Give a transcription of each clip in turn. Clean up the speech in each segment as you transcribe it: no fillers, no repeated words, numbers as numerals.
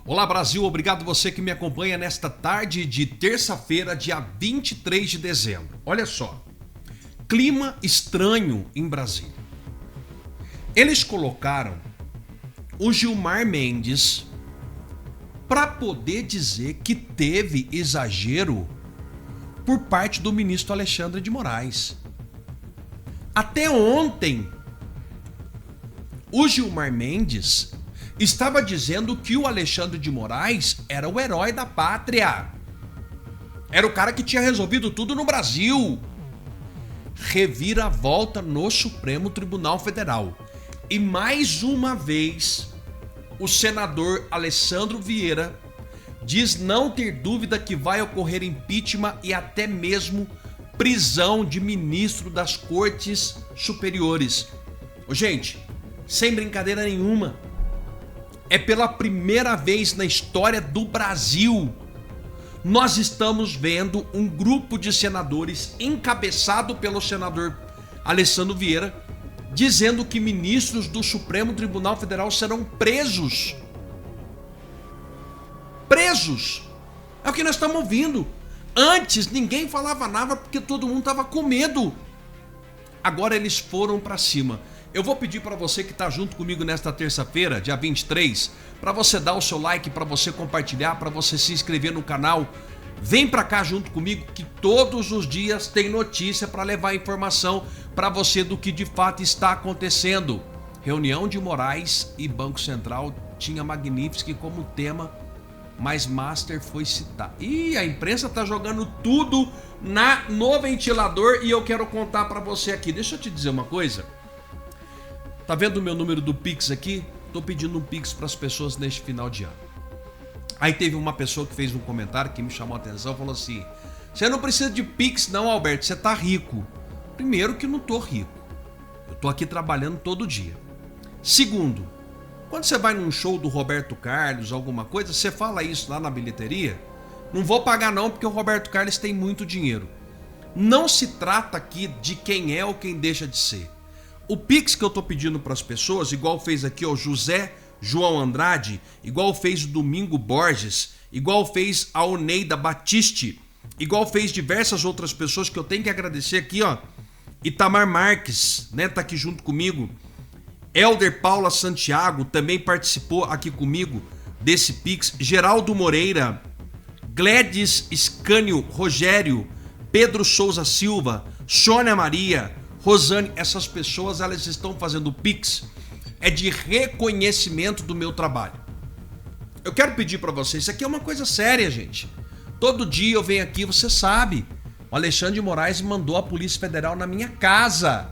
Olá Brasil, obrigado você que me acompanha nesta tarde de terça-feira, dia 23 de dezembro. Olha só, clima estranho em Brasília. Eles colocaram o Gilmar Mendes para poder dizer que teve exagero por parte do ministro Alexandre de Moraes. Até ontem, o Gilmar Mendes estava dizendo que o Alexandre de Moraes era o herói da pátria. Era o cara que tinha resolvido tudo no Brasil. Reviravolta no Supremo Tribunal Federal. E mais uma vez, o senador Alessandro Vieira diz não ter dúvida que vai ocorrer impeachment e até mesmo prisão de ministro das Cortes Superiores. Gente, sem brincadeira nenhuma, é pela primeira vez na história do Brasil nós estamos vendo um grupo de senadores encabeçado pelo senador Alessandro Vieira dizendo que ministros do Supremo Tribunal Federal serão presos. Presos! É o que nós estamos ouvindo. Antes ninguém falava nada porque todo mundo estava com medo. Agora eles foram para cima. Eu vou pedir para você que está junto comigo nesta terça-feira, dia 23, para você dar o seu like, para você compartilhar, para você se inscrever no canal. Vem para cá junto comigo que todos os dias tem notícia para levar informação para você do que de fato está acontecendo. Reunião de Moraes e Banco Central tinha Magnífica como tema, mas Master foi citar. E a imprensa tá jogando tudo no ventilador e eu quero contar para você aqui. Deixa eu te dizer uma coisa. Tá vendo o meu número do Pix aqui? Tô pedindo um Pix para as pessoas neste final de ano. Aí teve uma pessoa que fez um comentário que me chamou a atenção, falou assim: você não precisa de Pix não, Alberto, você tá rico. Primeiro que não tô rico. Eu tô aqui trabalhando todo dia. Segundo, quando você vai num show do Roberto Carlos, alguma coisa, você fala isso lá na bilheteria, não vou pagar não porque o Roberto Carlos tem muito dinheiro. Não se trata aqui de quem é ou quem deixa de ser. O Pix que eu tô pedindo para as pessoas, igual fez aqui o José João Andrade, igual fez o Domingo Borges, igual fez a Oneida Batiste, igual fez diversas outras pessoas que eu tenho que agradecer aqui, ó. Itamar Marques, né, tá aqui junto comigo. Elder Paula Santiago também participou aqui comigo desse Pix. Geraldo Moreira, Gladys Scânio Rogério, Pedro Souza Silva, Sônia Maria, Rosane, essas pessoas elas estão fazendo Pix, é de reconhecimento do meu trabalho. Eu quero pedir para vocês, isso aqui é uma coisa séria, gente. Todo dia eu venho aqui, você sabe, o Alexandre de Moraes mandou a Polícia Federal na minha casa,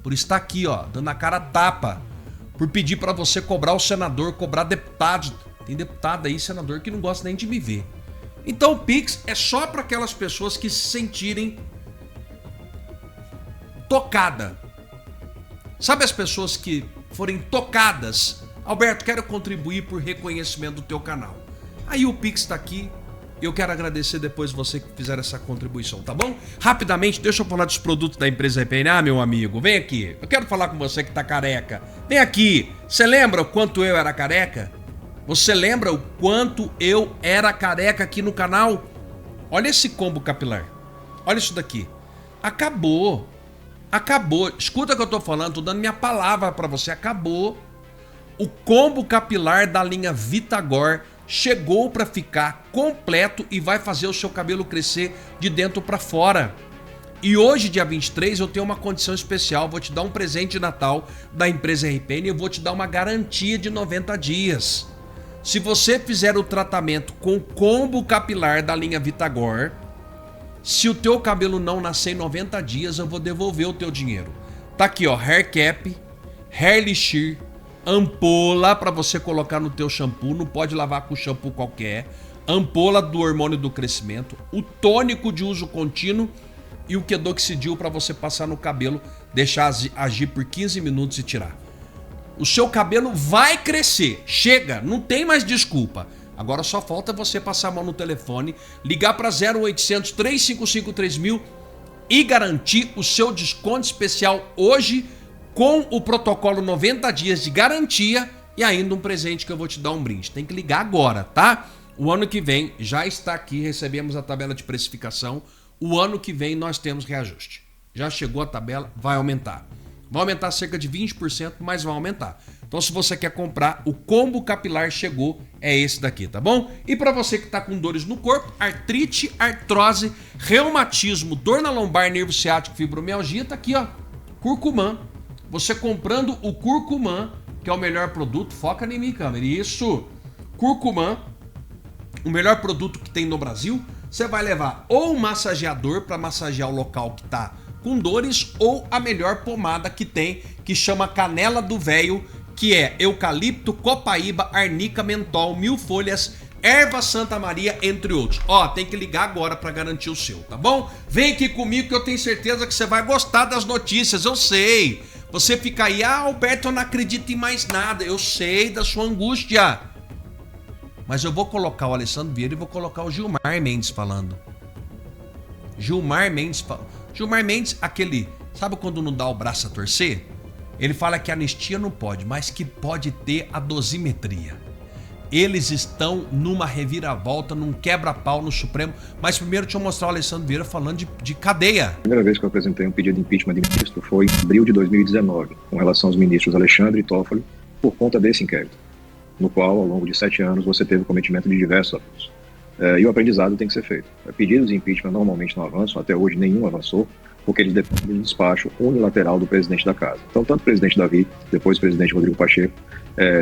por estar aqui, ó, dando a cara a tapa, por pedir para você cobrar o senador, cobrar deputado. Tem deputado aí, senador, que não gosta nem de me ver. Então o Pix é só para aquelas pessoas que se sentirem tocada. Sabe as pessoas que forem tocadas? Alberto, quero contribuir por reconhecimento do teu canal. Aí o Pix tá aqui. Eu quero agradecer depois você que fizer essa contribuição, tá bom? Rapidamente, deixa eu falar dos produtos da empresa RPN. Ah, meu amigo, vem aqui. Eu quero falar com você que tá careca. Vem aqui. Você lembra o quanto eu era careca? Você lembra o quanto eu era careca aqui no canal? Olha esse combo capilar. Olha isso daqui. Acabou. Acabou. Escuta o que eu tô falando, tô dando minha palavra pra você. Acabou. O combo capilar da linha Vitagor chegou pra ficar completo e vai fazer o seu cabelo crescer de dentro pra fora. E hoje, dia 23, eu tenho uma condição especial. Vou te dar um presente de Natal da empresa RPN e eu vou te dar uma garantia de 90 dias. Se você fizer o tratamento com o combo capilar da linha Vitagor, se o teu cabelo não nascer em 90 dias, eu vou devolver o teu dinheiro. Tá aqui, ó, Hair Cap, Hair Elixir, ampola para você colocar no teu shampoo, não pode lavar com shampoo qualquer, ampola do hormônio do crescimento, o tônico de uso contínuo e o Kedoxidil para você passar no cabelo, deixar agir por 15 minutos e tirar. O seu cabelo vai crescer, chega, não tem mais desculpa. Agora só falta você passar a mão no telefone, ligar para 0800 355 3000 e garantir o seu desconto especial hoje com o protocolo 90 dias de garantia e ainda um presente que eu vou te dar um brinde. Tem que ligar agora, tá? O ano que vem já está aqui, recebemos a tabela de precificação. O ano que vem nós temos reajuste. Já chegou a tabela, vai aumentar. Vai aumentar cerca de 20%, mas vai aumentar. Então, se você quer comprar, o combo capilar chegou, é esse daqui, tá bom? E para você que tá com dores no corpo, artrite, artrose, reumatismo, dor na lombar, nervo ciático, fibromialgia, tá aqui, ó. Curcumã. Você comprando o Curcumã, que é o melhor produto, foca em mim, câmera. Isso. Curcumã, o melhor produto que tem no Brasil. Você vai levar ou um massageador para massagear o local que tá com dores, ou a melhor pomada que tem, que chama Canela do Véio, que é eucalipto, copaíba, arnica, mentol, 1000 folhas, erva Santa Maria, entre outros. Ó, tem que ligar agora para garantir o seu, tá bom? Vem aqui comigo que eu tenho certeza que você vai gostar das notícias, eu sei. Você fica aí, Alberto, eu não acredito em mais nada. Eu sei da sua angústia. Mas eu vou colocar o Alessandro Vieira e vou colocar o Gilmar Mendes falando. Gilmar Mendes, aquele... Sabe quando não dá o braço a torcer? Ele fala que a anistia não pode, mas que pode ter a dosimetria. Eles estão numa reviravolta, num quebra-pau no Supremo. Mas primeiro deixa eu mostrar o Alessandro Vieira falando de cadeia. A primeira vez que eu apresentei um pedido de impeachment de ministro foi em abril de 2019, com relação aos ministros Alexandre e Toffoli, por conta desse inquérito, no qual, ao longo de 7 anos, você teve o cometimento de diversos abusos. E o aprendizado tem que ser feito. Pedidos de impeachment normalmente não avançam, até hoje nenhum avançou, porque eles dependem do despacho unilateral do presidente da casa. Então, tanto o presidente Davi, depois o presidente Rodrigo Pacheco,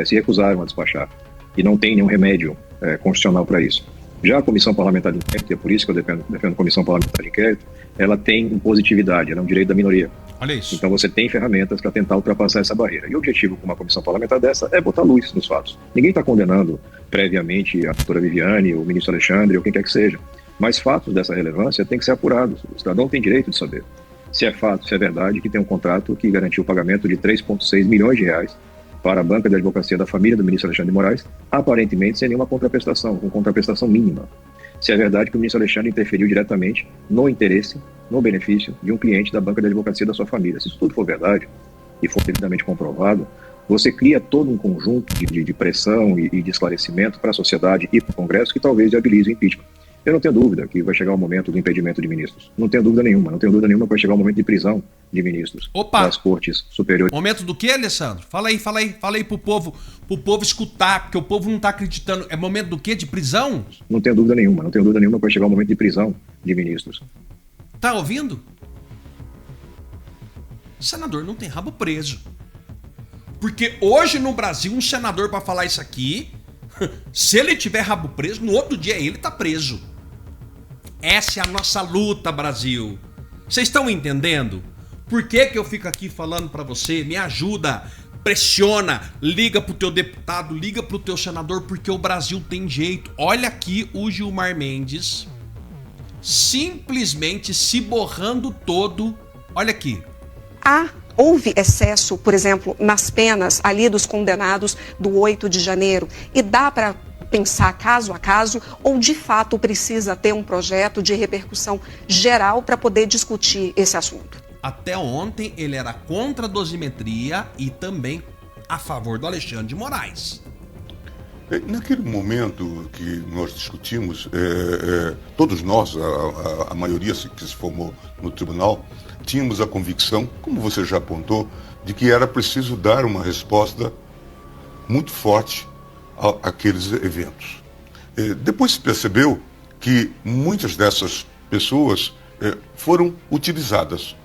se recusaram a despachar, e não tem nenhum remédio constitucional para isso. Já a Comissão Parlamentar de Inquérito, e é por isso que eu defendo a Comissão Parlamentar de Inquérito, ela tem impositividade, ela é um direito da minoria. Olha isso. Então você tem ferramentas para tentar ultrapassar essa barreira. E o objetivo com uma comissão parlamentar dessa é botar luz nos fatos. Ninguém está condenando previamente a doutora Viviane, o ministro Alexandre, ou quem quer que seja. Mas fatos dessa relevância têm que ser apurados. O cidadão tem direito de saber se é fato, se é verdade que tem um contrato que garantiu o pagamento de 3,6 milhões de reais para a banca de advocacia da família do ministro Alexandre de Moraes, aparentemente sem nenhuma contraprestação, com contraprestação mínima. Se é verdade que o ministro Alexandre interferiu diretamente no interesse, no benefício de um cliente da banca de advocacia da sua família. Se isso tudo for verdade e for devidamente comprovado, você cria todo um conjunto de pressão e de esclarecimento para a sociedade e para o Congresso que talvez viabilize o impeachment. Eu não tenho dúvida que vai chegar o momento do impedimento de ministros. Não tenho dúvida nenhuma. Não tenho dúvida nenhuma que vai chegar o momento de prisão de ministros das cortes superiores. Momento do que, Alessandro? Fala aí pro povo escutar, porque o povo não tá acreditando. É momento do quê? De prisão? Não tenho dúvida nenhuma. Não tenho dúvida nenhuma que vai chegar o momento de prisão de ministros. Tá ouvindo? O senador não tem rabo preso. Porque hoje no Brasil, um senador para falar isso aqui, se ele tiver rabo preso, no outro dia ele tá preso. Essa é a nossa luta, Brasil. Vocês estão entendendo? Por que eu fico aqui falando para você? Me ajuda, pressiona, liga pro teu deputado, liga pro teu senador, porque o Brasil tem jeito. Olha aqui o Gilmar Mendes simplesmente se borrando todo. Olha aqui. Houve excesso, por exemplo, nas penas ali dos condenados do 8 de janeiro. E dá para pensar caso a caso, ou de fato precisa ter um projeto de repercussão geral para poder discutir esse assunto? Até ontem ele era contra a dosimetria e também a favor do Alexandre de Moraes. Naquele momento que nós discutimos, todos nós, a maioria que se formou no tribunal, tínhamos a convicção, como você já apontou, de que era preciso dar uma resposta muito forte àqueles eventos. Depois se percebeu que muitas dessas pessoas foram utilizadas,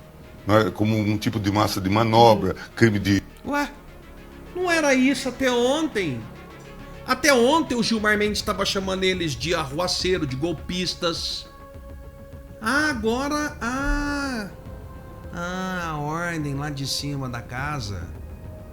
né, como um tipo de massa de manobra, crime de... Ué, não era isso até ontem? Até ontem o Gilmar Mendes estava chamando eles de arruaceiro, de golpistas. Agora... a ordem lá de cima da casa.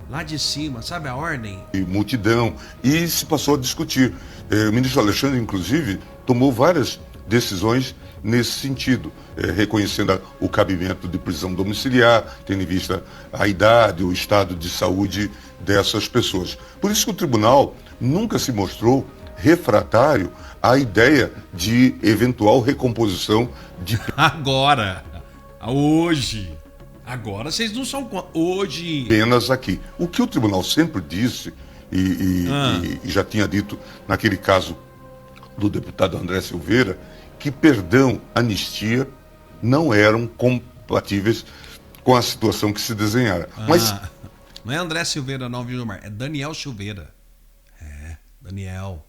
Lá de cima, sabe a ordem? E multidão. E se passou a discutir. O ministro Alexandre, inclusive, tomou várias decisões nesse sentido, reconhecendo o cabimento de prisão domiciliar, tendo em vista a idade, o estado de saúde dessas pessoas. Por isso que o tribunal nunca se mostrou refratário à ideia de eventual recomposição de... Agora, vocês não são hoje... penas aqui. O que o tribunal sempre disse, e já tinha dito naquele caso do deputado André Silveira que perdão, anistia não eram compatíveis com a situação que se desenhara. Mas não é André Silveira não, viu, Gilmar? É Daniel Silveira. Daniel.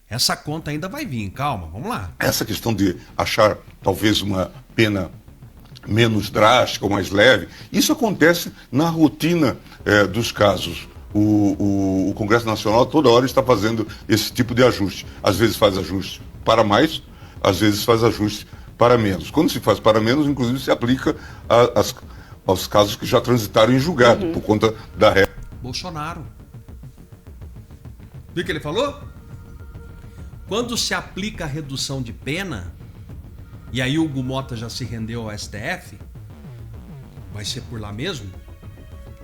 Essa conta ainda vai vir, calma, vamos lá. Essa questão de achar talvez uma pena menos drástica ou mais leve, isso acontece na rotina dos casos. O Congresso Nacional toda hora está fazendo esse tipo de ajuste. Às vezes faz ajuste para mais, às vezes faz ajuste para menos. Quando se faz para menos, inclusive se aplica aos casos que já transitaram em julgado, por conta da regra. Bolsonaro. Viu o que ele falou? Quando se aplica a redução de pena, e aí o Hugo Mota já se rendeu ao STF, vai ser por lá mesmo,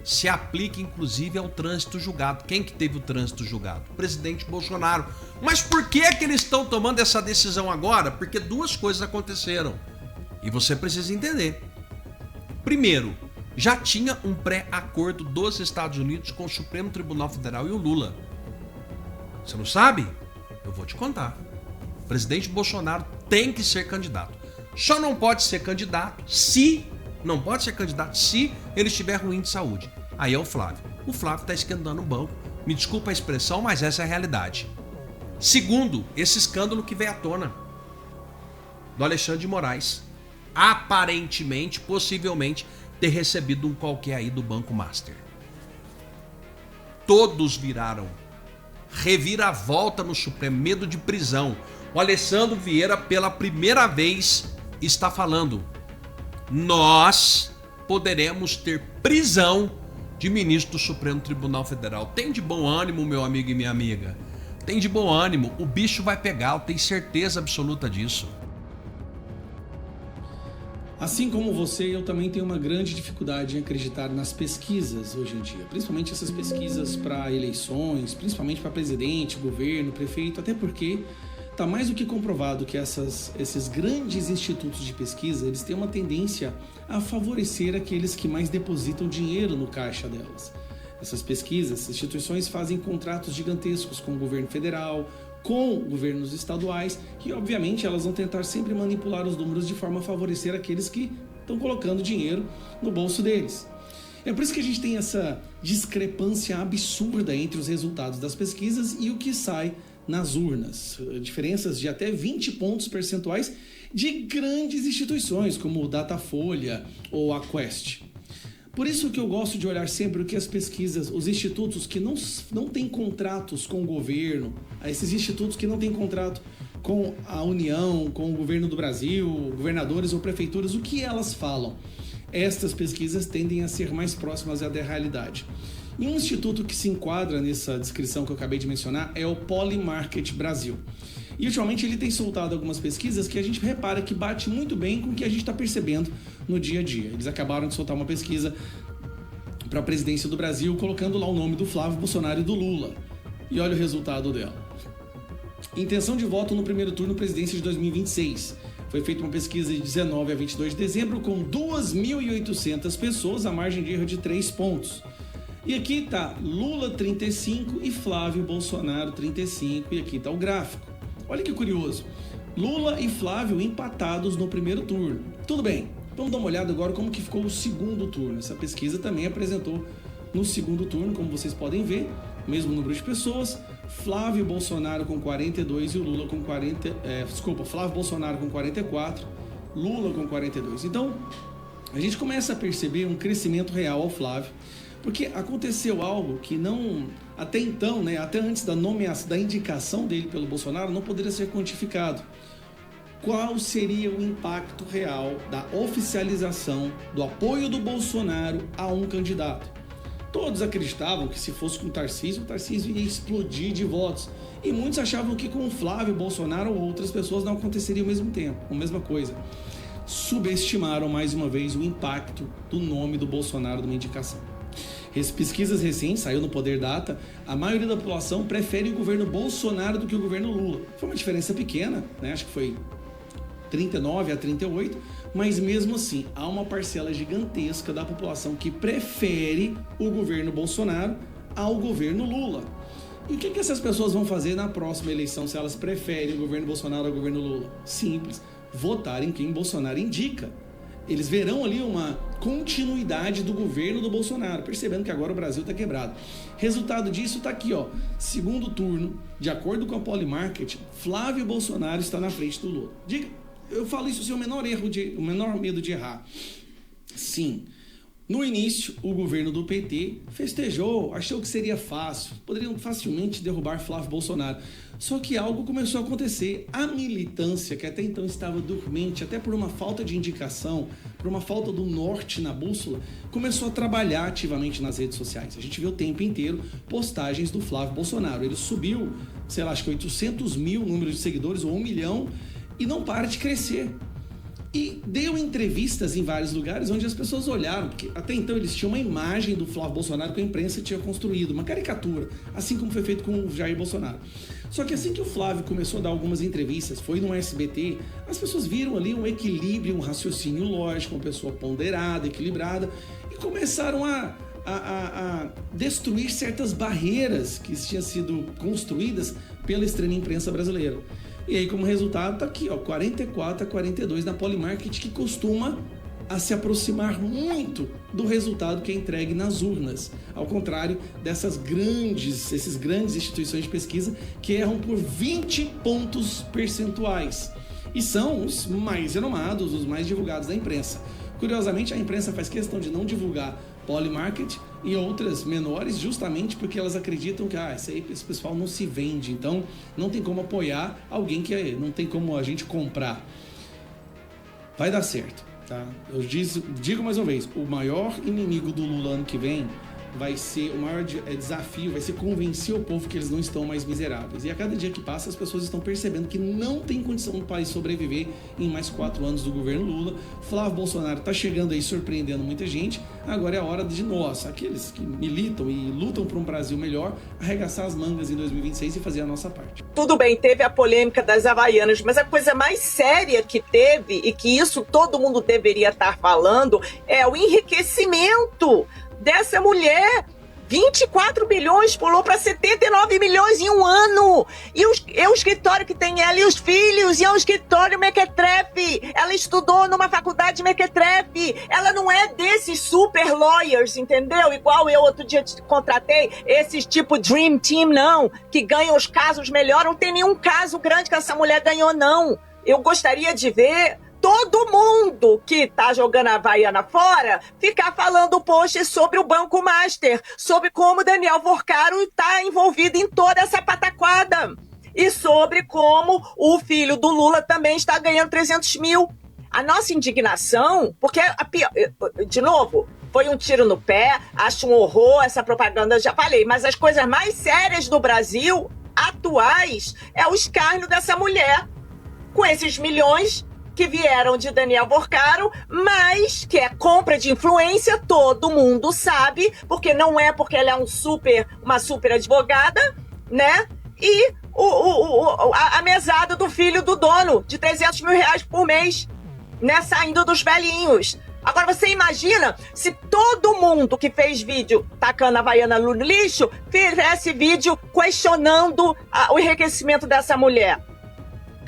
se aplica inclusive ao trânsito julgado. Quem que teve o trânsito julgado? O presidente Bolsonaro. Mas por que eles estão tomando essa decisão agora? Porque duas coisas aconteceram. E você precisa entender. Primeiro, já tinha um pré-acordo dos Estados Unidos com o Supremo Tribunal Federal e o Lula. Você não sabe? Eu vou te contar. O presidente Bolsonaro tem que ser candidato. Só não pode ser candidato se ele estiver ruim de saúde. Aí é o Flávio. O Flávio está esquentando o banco. Me desculpa a expressão, mas essa é a realidade. Segundo, esse escândalo que veio à tona do Alexandre de Moraes. Aparentemente, possivelmente, ter recebido um qualquer aí do Banco Master. Todos viraram reviravolta no Supremo, medo de prisão. O Alessandro Vieira, pela primeira vez, está falando: nós poderemos ter prisão de ministro do Supremo Tribunal Federal. Tem de bom ânimo, meu amigo e minha amiga. Tem de bom ânimo. O bicho vai pegar, eu tenho certeza absoluta disso. Assim como você, eu também tenho uma grande dificuldade em acreditar nas pesquisas hoje em dia. Principalmente essas pesquisas para eleições, principalmente para presidente, governo, prefeito, até porque está mais do que comprovado que esses grandes institutos de pesquisa, eles têm uma tendência a favorecer aqueles que mais depositam dinheiro no caixa delas. Essas pesquisas, essas instituições fazem contratos gigantescos com o governo federal, com governos estaduais, que obviamente elas vão tentar sempre manipular os números de forma a favorecer aqueles que estão colocando dinheiro no bolso deles. É por isso que a gente tem essa discrepância absurda entre os resultados das pesquisas e o que sai nas urnas. Diferenças de até 20 pontos percentuais de grandes instituições, como o Datafolha ou a Quest. Por isso que eu gosto de olhar sempre o que as pesquisas, os institutos que não têm contratos com o governo, esses institutos que não têm contrato com a União, com o governo do Brasil, governadores ou prefeituras, o que elas falam? Estas pesquisas tendem a ser mais próximas da realidade. E um instituto que se enquadra nessa descrição que eu acabei de mencionar é o Polymarket Brasil. E ultimamente ele tem soltado algumas pesquisas que a gente repara que bate muito bem com o que a gente está percebendo no dia a dia. Eles acabaram de soltar uma pesquisa para a presidência do Brasil, colocando lá o nome do Flávio Bolsonaro e do Lula. E olha o resultado dela. Intenção de voto no primeiro turno presidência de 2026. Foi feita uma pesquisa de 19 a 22 de dezembro com 2.800 pessoas, a margem de erro de 3 pontos. E aqui está Lula 35 e Flávio Bolsonaro 35, e aqui está o gráfico. Olha que curioso, Lula e Flávio empatados no primeiro turno. Tudo bem, vamos dar uma olhada agora como que ficou o segundo turno. Essa pesquisa também apresentou no segundo turno, como vocês podem ver, mesmo número de pessoas, Flávio Bolsonaro com 42 e o Lula com Flávio Bolsonaro com 44, Lula com 42. Então, a gente começa a perceber um crescimento real ao Flávio, porque aconteceu algo que não, até então, até antes da nomeação, da indicação dele pelo Bolsonaro, não poderia ser quantificado. Qual seria o impacto real da oficialização do apoio do Bolsonaro a um candidato? Todos acreditavam que se fosse com o Tarcísio ia explodir de votos. E muitos achavam que com o Flávio Bolsonaro ou outras pessoas não aconteceria ao mesmo tempo, a mesma coisa. Subestimaram mais uma vez o impacto do nome do Bolsonaro numa indicação. Pesquisas recentes, saiu no Poder Data, a maioria da população prefere o governo Bolsonaro do que o governo Lula. Foi uma diferença pequena, acho que foi 39 a 38, mas mesmo assim, há uma parcela gigantesca da população que prefere o governo Bolsonaro ao governo Lula. E o que essas pessoas vão fazer na próxima eleição se elas preferem o governo Bolsonaro ao governo Lula? Simples, votar em quem Bolsonaro indica. Eles verão ali uma continuidade do governo do Bolsonaro, percebendo que agora o Brasil está quebrado. Resultado disso está aqui, ó. Segundo turno, de acordo com a Polymarket, Flávio Bolsonaro está na frente do Lula. Diga, eu falo isso sem o menor medo de errar. Sim. No início, o governo do PT festejou, achou que seria fácil, poderiam facilmente derrubar Flávio Bolsonaro. Só que algo começou a acontecer. A militância, que até então estava dormente, até por uma falta de indicação, por uma falta do norte na bússola, começou a trabalhar ativamente nas redes sociais. A gente vê o tempo inteiro postagens do Flávio Bolsonaro. Ele subiu, sei lá, acho que 800 mil números de seguidores, ou 1 milhão, e não para de crescer. E deu entrevistas em vários lugares onde as pessoas olharam, porque até então eles tinham uma imagem do Flávio Bolsonaro que a imprensa tinha construído, uma caricatura, assim como foi feito com o Jair Bolsonaro. Só que assim que o Flávio começou a dar algumas entrevistas, foi no SBT, as pessoas viram ali um equilíbrio, um raciocínio lógico, uma pessoa ponderada, equilibrada, e começaram a destruir certas barreiras que tinham sido construídas pela extrema imprensa brasileira. E aí, como resultado, tá aqui, ó, 44-42 na Polymarket, que costuma a se aproximar muito do resultado que é entregue nas urnas. Ao contrário dessas grandes instituições de pesquisa que erram por 20 pontos percentuais. E são os mais renomados, os mais divulgados da imprensa. Curiosamente, a imprensa faz questão de não divulgar Polymarket e outras menores, justamente porque elas acreditam que esse pessoal não se vende, então não tem como apoiar alguém que não tem como a gente comprar. Vai dar certo, tá? Eu digo mais uma vez, o maior inimigo do Lula ano que vem vai ser, o maior desafio vai ser convencer o povo que eles não estão mais miseráveis. E a cada dia que passa, as pessoas estão percebendo que não tem condição do país sobreviver em mais 4 anos do governo Lula. Flávio Bolsonaro está chegando aí, surpreendendo muita gente. Agora é a hora de nós, aqueles que militam e lutam por um Brasil melhor, arregaçar as mangas em 2026 e fazer a nossa parte. Tudo bem, teve a polêmica das Havaianas, mas a coisa mais séria que teve, e que isso todo mundo deveria estar falando, é o enriquecimento dessa mulher. 24 bilhões pulou para 79 milhões em um ano. E o escritório que tem ela e os filhos, e é um escritório mequetrefe. Ela estudou numa faculdade mequetrefe. Ela não é desses super lawyers, entendeu? Igual eu outro dia te contratei, esses tipo Dream Team, não, que ganham os casos melhor. Não tem nenhum caso grande que essa mulher ganhou, não. Eu gostaria de ver todo mundo que tá jogando a Havaiana fora ficar falando post sobre o Banco Master, sobre como Daniel Porcaro tá envolvido em toda essa pataquada e sobre como o filho do Lula também está ganhando 300 mil. A nossa indignação, porque, de novo, foi um tiro no pé, acho um horror essa propaganda, já falei, mas as coisas mais sérias do Brasil, atuais, é o escárnio dessa mulher, com esses milhões que vieram de Daniel Porcaro, mas que é compra de influência, todo mundo sabe, porque não é porque ela é uma super advogada, né? E a mesada do filho do dono, de 300 mil reais por mês, né? Saindo dos velhinhos. Agora você imagina se todo mundo que fez vídeo tacando a Havaiana no lixo fizesse vídeo questionando o enriquecimento dessa mulher.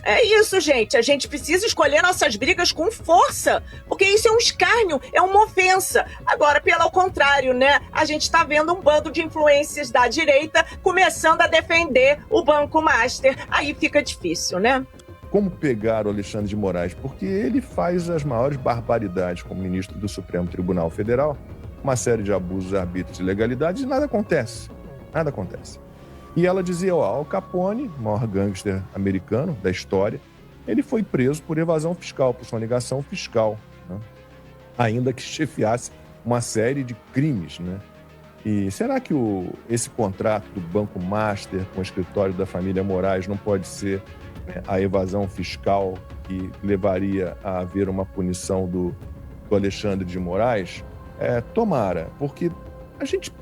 É isso, gente. A gente precisa escolher nossas brigas com força, porque isso é um escárnio, é uma ofensa. Agora, pelo contrário, né? A gente está vendo um bando de influências da direita começando a defender o Banco Master. Aí fica difícil, né? Como pegar o Alexandre de Moraes? Porque ele faz as maiores barbaridades como ministro do Supremo Tribunal Federal, uma série de abusos, arbítrios e ilegalidades, e nada acontece. Nada acontece. E ela dizia, Al Capone, o maior gangster americano da história, ele foi preso por evasão fiscal, por sonegação fiscal, né? Ainda que chefiasse uma série de crimes, né? E será que esse contrato do Banco Master com o escritório da família Moraes não pode ser, né, a evasão fiscal que levaria a haver uma punição do Alexandre de Moraes? Tomara, porque a gente...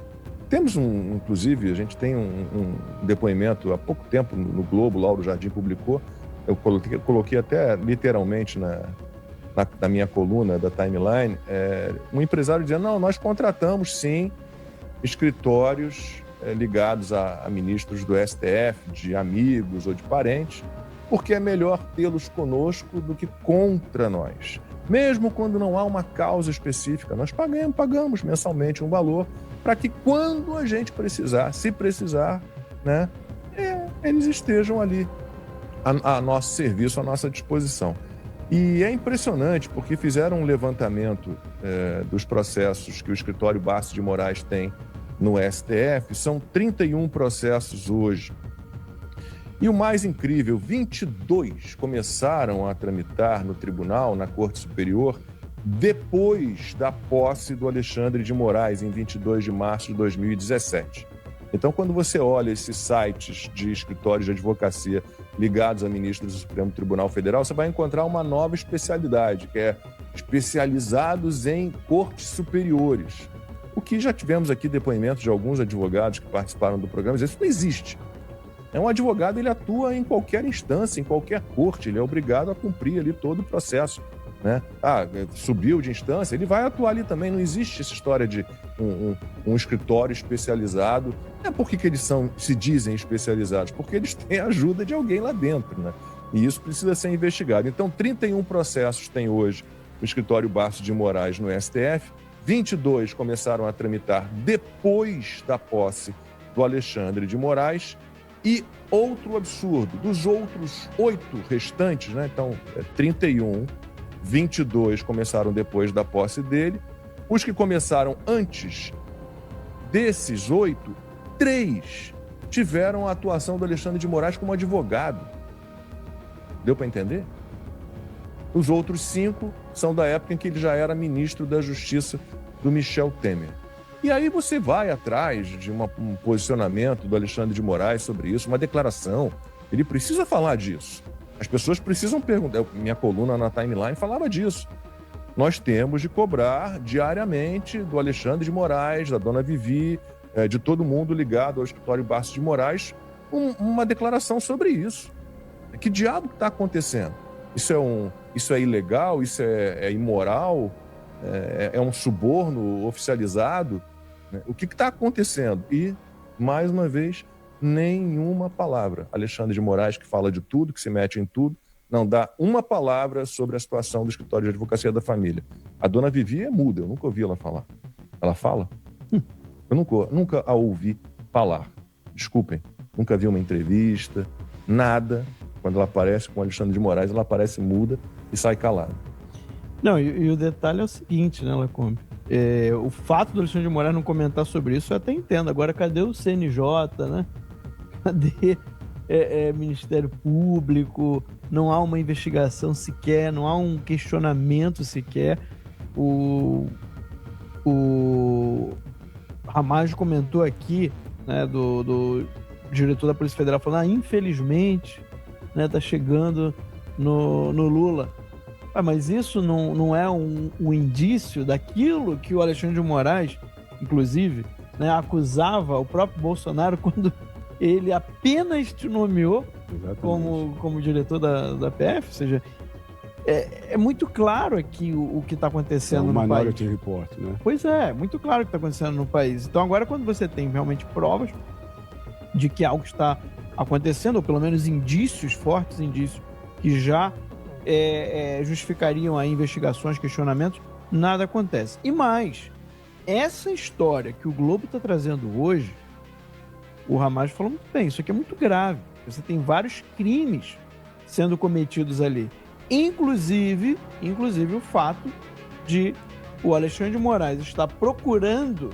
Inclusive, a gente tem um depoimento há pouco tempo no Globo, Lauro Jardim publicou, eu coloquei até literalmente na minha coluna da Timeline, um empresário dizendo, não, nós contratamos sim escritórios ligados a ministros do STF, de amigos ou de parentes, porque é melhor tê-los conosco do que contra nós. Mesmo quando não há uma causa específica, nós pagamos mensalmente um valor para que quando a gente precisar, se precisar, né, eles estejam ali a nosso serviço, à nossa disposição. E é impressionante porque fizeram um levantamento dos processos que o escritório Barço de Moraes tem no STF, são 31 processos hoje. E o mais incrível, 22 começaram a tramitar no tribunal, na Corte Superior, depois da posse do Alexandre de Moraes, em 22 de março de 2017. Então, quando você olha esses sites de escritórios de advocacia ligados a ministros do Supremo Tribunal Federal, você vai encontrar uma nova especialidade, que é especializados em cortes superiores. O que já tivemos aqui depoimentos de alguns advogados que participaram do programa, isso não existe. Um advogado, ele atua em qualquer instância, em qualquer corte, ele é obrigado a cumprir ali todo o processo, né? Subiu de instância, ele vai atuar ali também. Não existe essa história de um escritório especializado. Não é porque que eles se dizem especializados, porque eles têm a ajuda de alguém lá dentro, né? E isso precisa ser investigado. Então, 31 processos tem hoje o escritório Barço de Moraes no STF, 22 começaram a tramitar depois da posse do Alexandre de Moraes. E outro absurdo, dos outros 8 restantes, né? Então, 31, 22 começaram depois da posse dele. Os que começaram antes desses 8, 3 tiveram a atuação do Alexandre de Moraes como advogado. Deu para entender? Os outros 5 são da época em que ele já era ministro da Justiça do Michel Temer. E aí você vai atrás de um posicionamento do Alexandre de Moraes sobre isso, uma declaração. Ele precisa falar disso. As pessoas precisam perguntar. Minha coluna na Timeline falava disso. Nós temos de cobrar diariamente do Alexandre de Moraes, da dona Vivi, de todo mundo ligado ao escritório Barço de Moraes, uma declaração sobre isso. Que diabo está acontecendo? Isso é ilegal? Isso é imoral? É um suborno oficializado? O que está acontecendo? E, mais uma vez, nenhuma palavra. Alexandre de Moraes, que fala de tudo, que se mete em tudo, não dá uma palavra sobre a situação do escritório de advocacia da família. A dona Vivi é muda, eu nunca ouvi ela falar. Ela fala? Eu nunca a ouvi falar. Desculpem, nunca vi uma entrevista, nada. Quando ela aparece com o Alexandre de Moraes, ela aparece muda e sai calada. Não, e o detalhe é o seguinte, né, Lacombe? O fato do Alexandre de Moraes não comentar sobre isso, eu até entendo. Agora, cadê o CNJ, né? Cadê Ministério Público? Não há uma investigação sequer, não há um questionamento sequer. O Ramalho comentou aqui, né, do diretor da Polícia Federal, falando, infelizmente, né, tá chegando no Lula. Mas isso não é um indício daquilo que o Alexandre de Moraes, inclusive, né, acusava o próprio Bolsonaro quando ele apenas te nomeou como diretor da PF? Ou seja, é muito claro aqui o que está acontecendo no país. Minority Report, né? Pois é, muito claro o que está acontecendo no país. Então agora, quando você tem realmente provas de que algo está acontecendo, ou pelo menos indícios, fortes indícios, que já justificariam aí investigações, questionamentos, nada acontece. E mais, essa história que o Globo está trazendo hoje, o Ramalho falou muito bem, isso aqui é muito grave. Você tem vários crimes sendo cometidos ali. Inclusive o fato de o Alexandre de Moraes estar procurando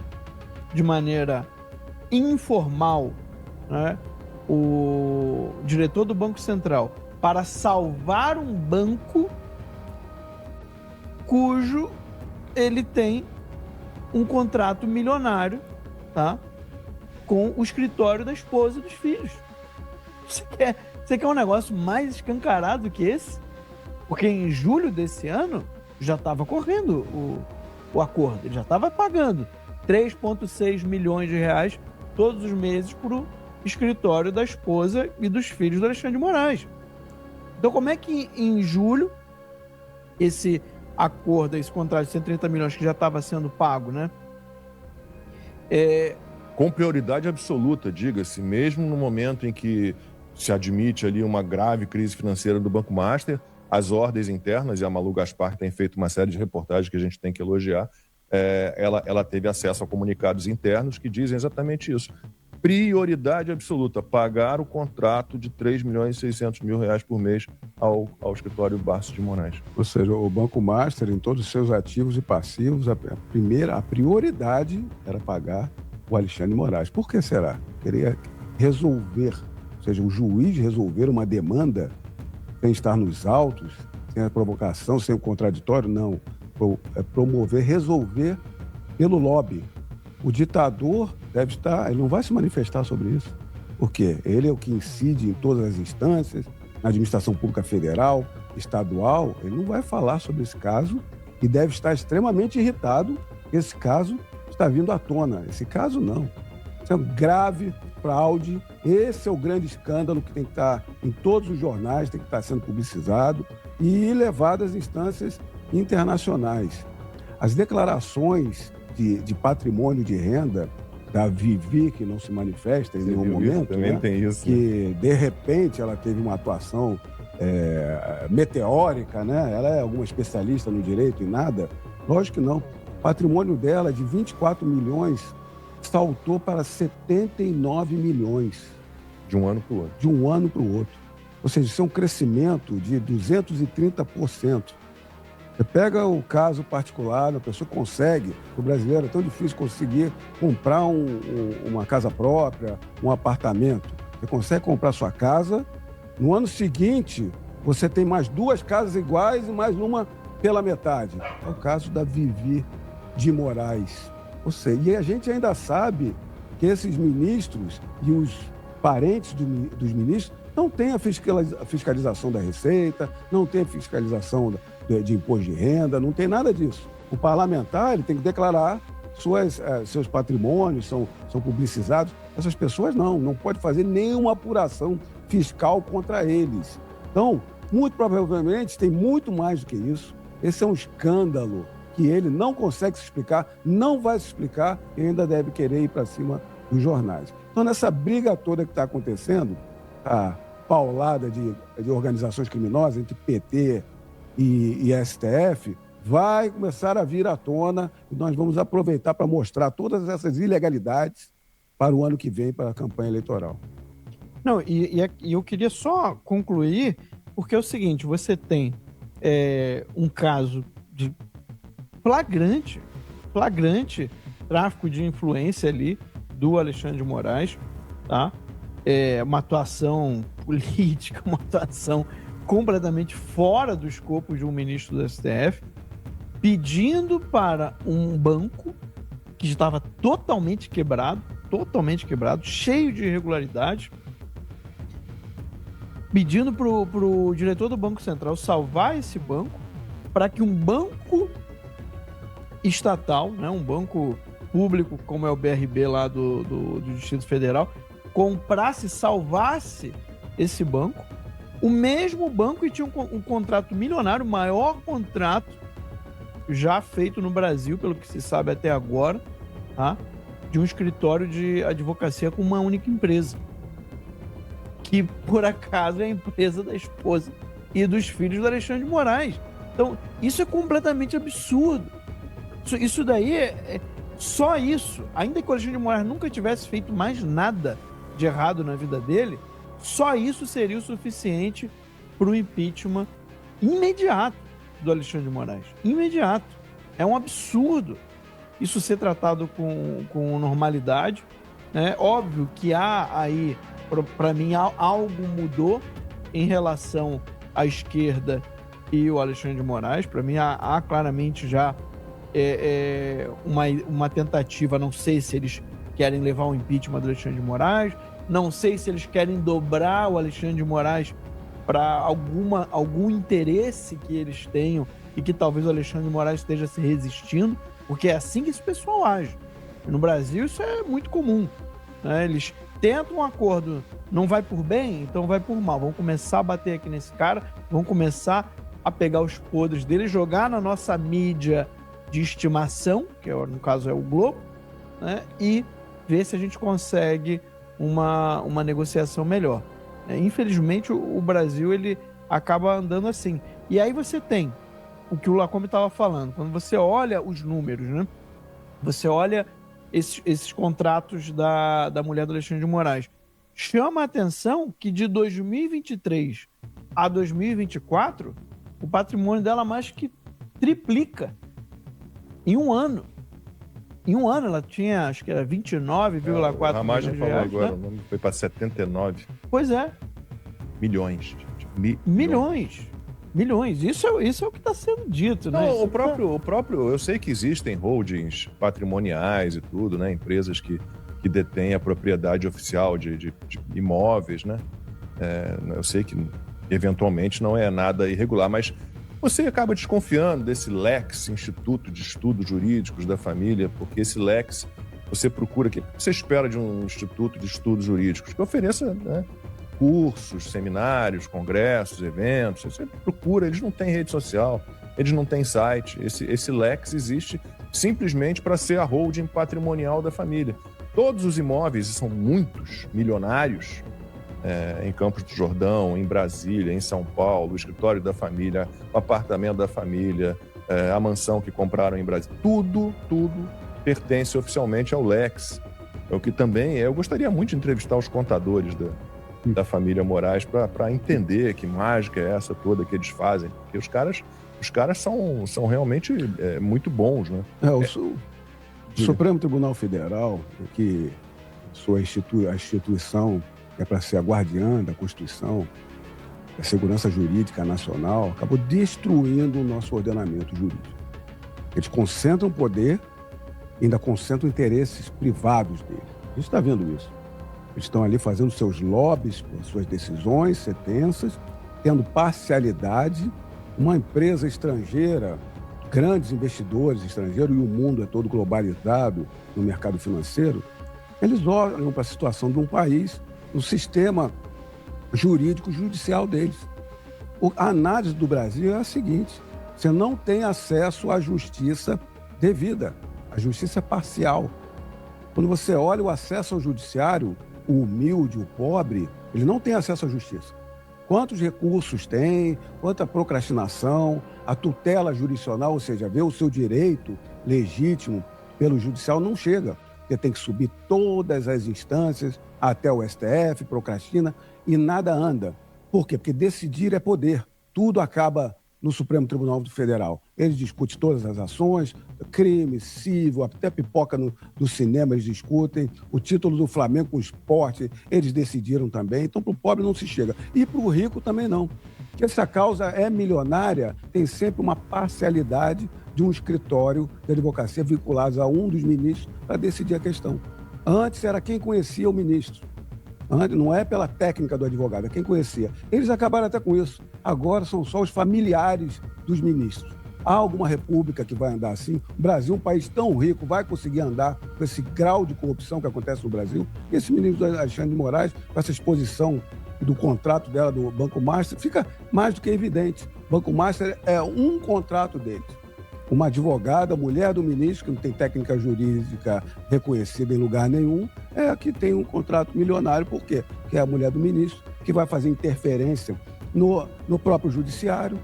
de maneira informal, né, o diretor do Banco Central para salvar um banco cujo ele tem um contrato milionário, tá, com o escritório da esposa e dos filhos. Você quer um negócio mais escancarado do que esse? Porque em julho desse ano já estava correndo o acordo, ele já estava pagando 3,6 milhões de reais todos os meses para o escritório da esposa e dos filhos do Alexandre de Moraes. Então, como é que em julho esse acordo, esse contrato de 130 milhões que já estava sendo pago, né? com prioridade absoluta, diga-se, mesmo no momento em que se admite ali uma grave crise financeira do Banco Master, as ordens internas, e a Malu Gaspar tem feito uma série de reportagens que a gente tem que elogiar, ela teve acesso a comunicados internos que dizem exatamente isso. Prioridade absoluta, pagar o contrato de R$3.600.000 por mês ao escritório Barços de Moraes. Ou seja, o Banco Master, em todos os seus ativos e passivos, a prioridade era pagar o Alexandre de Moraes. Por que será? Queria resolver, ou seja, o juiz resolver uma demanda sem estar nos autos, sem a provocação, sem o contraditório, não. É promover, resolver pelo lobby. O ditador deve estar, ele não vai se manifestar sobre isso. Por quê? Ele é o que incide em todas as instâncias, na administração pública federal, estadual, ele não vai falar sobre esse caso e deve estar extremamente irritado que esse caso está vindo à tona. Esse caso não. Isso é um grave fraude, esse é o grande escândalo que tem que estar em todos os jornais, tem que estar sendo publicizado e levado às instâncias internacionais. As declarações de patrimônio de renda da Vivi, que não se manifesta em nenhum momento, também, né? Tem isso, que de repente ela teve uma atuação meteórica, né? Ela é alguma especialista no direito e nada? Lógico que não. O patrimônio dela, de 24 milhões, saltou para 79 milhões. De um ano para o outro. De um ano para o outro. Ou seja, isso é um crescimento de 230%. Você pega o caso particular, a pessoa consegue, o brasileiro é tão difícil conseguir comprar uma casa própria, um apartamento. Você consegue comprar sua casa, no ano seguinte você tem mais 2 casas iguais e mais uma pela metade. É o caso da Vivi de Moraes. Ou seja, e a gente ainda sabe que esses ministros e os parentes dos ministros não têm a fiscalização da Receita, não tem a fiscalização de imposto de renda, não tem nada disso. O parlamentar ele tem que declarar seus patrimônios, são publicizados. Essas pessoas não pode fazer nenhuma apuração fiscal contra eles. Então, muito provavelmente tem muito mais do que isso. Esse é um escândalo que ele não consegue se explicar, não vai se explicar e ainda deve querer ir para cima dos jornais. Então, nessa briga toda que está acontecendo, a paulada de organizações criminosas entre PT e STF, vai começar a vir à tona e nós vamos aproveitar para mostrar todas essas ilegalidades para o ano que vem, para a campanha eleitoral. Não, e eu queria só concluir, porque é o seguinte, você tem um caso de flagrante tráfico de influência ali do Alexandre de Moraes, tá? Uma atuação política, uma atuação completamente fora do escopo de um ministro do STF, pedindo para um banco que estava totalmente quebrado, cheio de irregularidades, pedindo para o diretor do Banco Central salvar esse banco para que um banco estatal, né, um banco público como é o BRB lá do Distrito Federal, comprasse, salvasse esse banco, o mesmo banco que tinha um contrato milionário, o maior contrato já feito no Brasil, pelo que se sabe até agora, tá? De um escritório de advocacia com uma única empresa, que por acaso é a empresa da esposa e dos filhos do Alexandre de Moraes. Então, isso é completamente absurdo. Isso daí só isso, ainda que o Alexandre de Moraes nunca tivesse feito mais nada de errado na vida dele, só isso seria o suficiente para o impeachment imediato do Alexandre de Moraes. Imediato. É um absurdo isso ser tratado com normalidade, né? Óbvio que há aí, para mim, algo mudou em relação à esquerda e o Alexandre de Moraes. Para mim, há claramente já uma tentativa, não sei se eles querem levar o impeachment do Alexandre de Moraes, não sei se eles querem dobrar o Alexandre de Moraes para algum interesse que eles tenham e que talvez o Alexandre de Moraes esteja se resistindo, porque é assim que esse pessoal age. No Brasil isso é muito comum, né? Eles tentam um acordo, não vai por bem, então vai por mal. Vamos começar a bater aqui nesse cara, vamos começar a pegar os podres dele, jogar na nossa mídia de estimação, que no caso é o Globo, né? E ver se a gente consegue uma negociação melhor. Infelizmente, o Brasil ele acaba andando assim. E aí você tem o que o Lacombe estava falando. Quando você olha os números, né? Você olha esses contratos da mulher do Alexandre de Moraes. Chama a atenção que de 2023 a 2024, o patrimônio dela mais que triplica em um ano. Em um ano ela tinha, acho que era 29,4 milhões de reais. A Margem falou agora, né? o nome foi para 79 Pois é. milhões. Milhões. Isso é o que está sendo dito, né? Não, o próprio, eu sei que existem holdings patrimoniais e tudo, né? Empresas que detêm a propriedade oficial de imóveis, né? Eu sei que eventualmente não é nada irregular, mas você acaba desconfiando desse LEX, Instituto de Estudos Jurídicos da Família, porque esse LEX, você procura, o que você espera de um Instituto de Estudos Jurídicos? Que ofereça, né, cursos, seminários, congressos, eventos, você procura, eles não têm rede social, eles não têm site, esse LEX existe simplesmente para ser a holding patrimonial da família. Todos os imóveis, são muitos, milionários, em Campos do Jordão, em Brasília, em São Paulo, o escritório da família, o apartamento da família, a mansão que compraram em Brasília, tudo pertence oficialmente ao LEX. O que também eu gostaria muito de entrevistar os contadores da família Moraes para entender que mágica é essa toda que eles fazem, porque os caras são realmente muito bons, né? O Supremo Tribunal Federal, que a instituição é para ser a guardiã da Constituição, da segurança jurídica nacional, acabou destruindo o nosso ordenamento jurídico. Eles concentram poder e ainda concentram interesses privados deles. A gente está vendo isso. Eles estão ali fazendo seus lobbies por suas decisões, sentenças, tendo parcialidade. Uma empresa estrangeira, grandes investidores estrangeiros, e o mundo é todo globalizado no mercado financeiro, eles olham para a situação de um país, o sistema jurídico judicial deles. A análise do Brasil é a seguinte: você não tem acesso à justiça devida, a justiça é parcial. Quando você olha o acesso ao judiciário, o humilde, o pobre, ele não tem acesso à justiça. Quantos recursos tem, quanta procrastinação, a tutela jurisdicional, ou seja, ver o seu direito legítimo pelo judicial não chega. Porque tem que subir todas as instâncias até o STF, procrastina, e nada anda. Por quê? Porque decidir é poder. Tudo acaba no Supremo Tribunal Federal. Eles discutem todas as ações, crime, civil, até pipoca do cinema eles discutem, o título do Flamengo com o esporte, eles decidiram também. Então, para o pobre não se chega. E para o rico também não. Porque se a causa é milionária, tem sempre uma parcialidade de um escritório de advocacia vinculados a um dos ministros para decidir a questão. Antes era quem conhecia o ministro. Antes, não é pela técnica do advogado, é quem conhecia. Eles acabaram até com isso. Agora são só os familiares dos ministros. Há alguma república que vai andar assim? O Brasil, um país tão rico, vai conseguir andar com esse grau de corrupção que acontece no Brasil? E esse ministro Alexandre de Moraes, com essa exposição do contrato dela do Banco Master, fica mais do que evidente. O Banco Master é um contrato deles. Uma advogada, mulher do ministro, que não tem técnica jurídica reconhecida em lugar nenhum, é a que tem um contrato milionário. Por quê? Porque é a mulher do ministro que vai fazer interferência no próprio judiciário,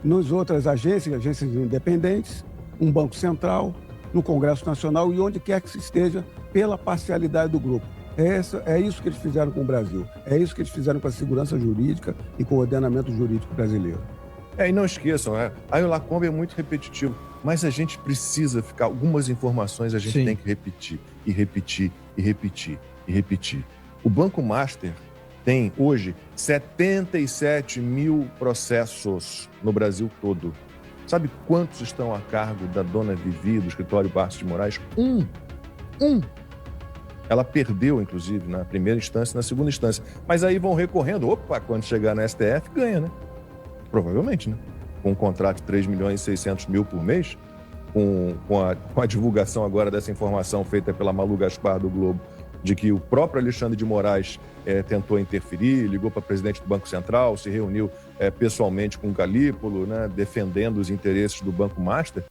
nas outras agências independentes, um banco central, no Congresso Nacional e onde quer que se esteja, pela parcialidade do grupo. É isso que eles fizeram com o Brasil. É isso que eles fizeram com a segurança jurídica e com o ordenamento jurídico brasileiro. E não esqueçam, aí o Lacombe é muito repetitivo, mas a gente precisa ficar, algumas informações a gente tem que repetir, e repetir, e repetir, e repetir. O Banco Master tem hoje 77 mil processos no Brasil todo. Sabe quantos estão a cargo da dona Vivi, do escritório Barros de Moraes? Um. Ela perdeu, inclusive, na primeira instância e na segunda instância. Mas aí vão recorrendo. Opa, quando chegar na STF, ganha, né? Provavelmente, né? Com um contrato de 3 milhões e 600 mil por mês, com a divulgação agora dessa informação feita pela Malu Gaspar do Globo, de que o próprio Alexandre de Moraes tentou interferir, ligou para o presidente do Banco Central, se reuniu pessoalmente com o Galípolo, né, defendendo os interesses do Banco Master.